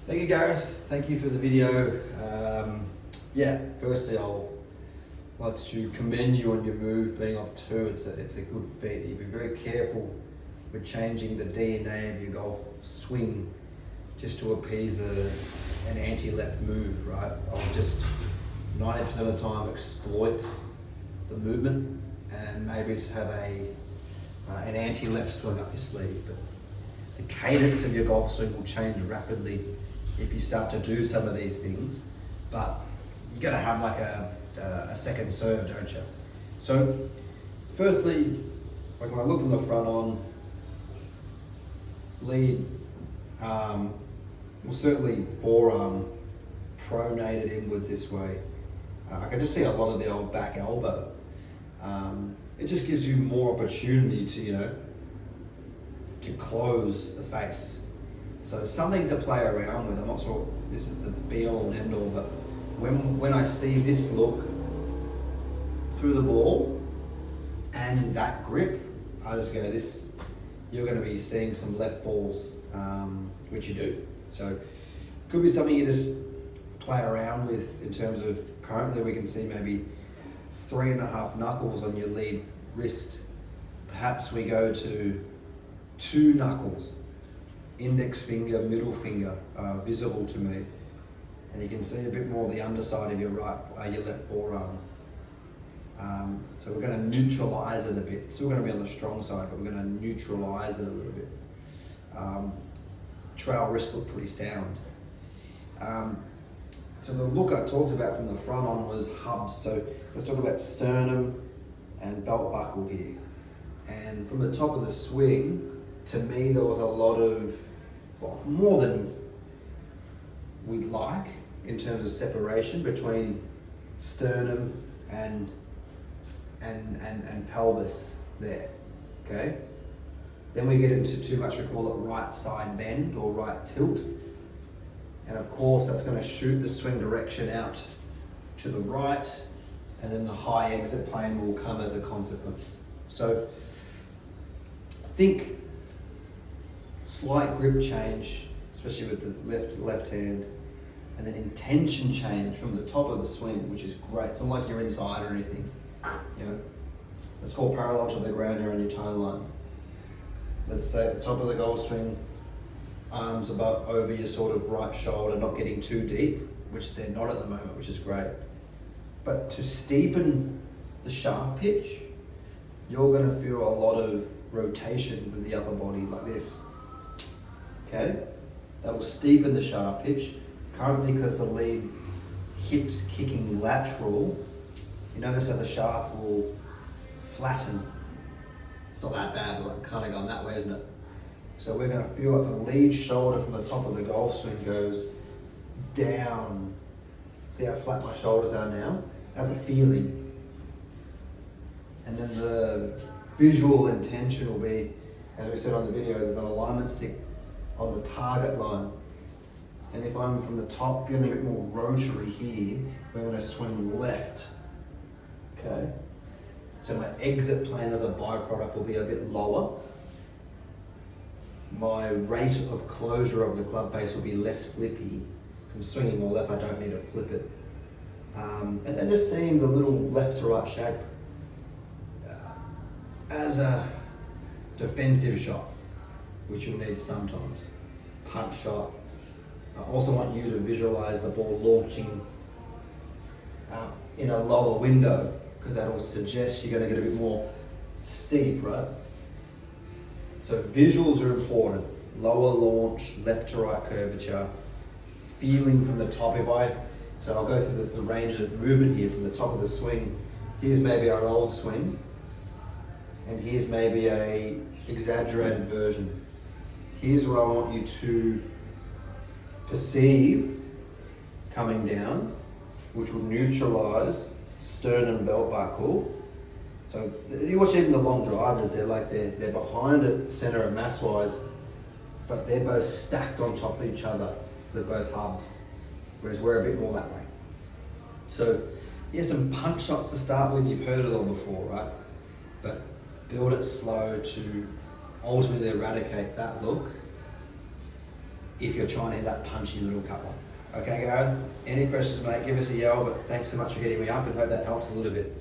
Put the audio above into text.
Thank you, Gareth. Thank you for the video. Firstly, I'll like to commend you on your move being off two. It's a good feat. You've been very careful with changing the DNA of your golf swing just to appease an anti-left move, right? I'll just 90% of the time exploit the movement and maybe just have an anti-left swing up your sleeve. But the cadence of your golf swing will change rapidly if you start to do some of these things. But you got to have like a second serve, don't you? So, firstly, like when I look from the front on, lead will certainly forearm pronated inwards this way. I can just see a lot of the old back elbow. It just gives you more opportunity to close the face. So something to play around with. I'm not sure this is the be all and end all, but when I see this look through the ball and that grip, I just go, you're going to be seeing some left balls, which you do. So could be something you just play around with in terms of, currently we can see maybe 3.5 knuckles on your lead wrist. Perhaps we go to 2 knuckles, index finger, middle finger, visible to me. And you can see a bit more of the underside of your left forearm. So we're going to neutralize it a bit. It's still going to be on the strong side, but we're going to neutralize it a little bit. Trail wrists look pretty sound. So the look I talked about from the front on was hubs. So let's talk about sternum and belt buckle here. And from the top of the swing, to me there was a lot of, more than we'd like in terms of separation between sternum and pelvis there, okay? Then we get into too much, we call it right side bend or right tilt. And of course that's going to shoot the swing direction out to the right, and then the high exit plane will come as a consequence. So I think slight grip change, especially with the left hand, and then intention change from the top of the swing, which is great. It's not like you're inside or anything. Let's call parallel to the ground, you're on your tone line. Let's say at the top of the golf swing, arms above over your sort of right shoulder, not getting too deep, which they're not at the moment, which is great. But to steepen the shaft pitch, you're going to feel a lot of rotation with the upper body like this. Okay? That will steepen the shaft pitch. Currently, because the lead hip's kicking lateral, you notice how the shaft will flatten. It's not that bad, but kind of going that way, isn't it? So we're going to feel like the lead shoulder from the top of the golf swing goes down. See how flat my shoulders are now? That's a feeling. And then the visual intention will be, as we said on the video, there's an alignment stick on the target line. And if I'm from the top feeling a bit more rotary here, we're going to swing left. Okay? So my exit plane as a byproduct will be a bit lower. My rate of closure of the club face will be less flippy. If I'm swinging more left, I don't need to flip it. And just seeing the little left to right shape as a defensive shot, which you'll need sometimes. Punch shot. I also want you to visualize the ball launching in a lower window, because that'll suggest you're going to get a bit more steep, right? So visuals are important. Lower launch, left to right curvature, feeling from the top. So I'll go through the range of movement here from the top of the swing. Here's maybe our old swing, and here's maybe a exaggerated version. Here's what I want you to perceive coming down, which will neutralize sternum belt buckle. So you watch even the long drivers, they're behind it center of mass wise, but they're both stacked on top of each other. They're both hubs, whereas we're a bit more that way. So some punch shots to start with. You've heard it all before, right? But build it slow to ultimately eradicate that look if you're trying to hit that punchy little cutler. Okay, Gareth? Any questions, mate? Give us a yell, but thanks so much for hitting me up and hope that helps a little bit.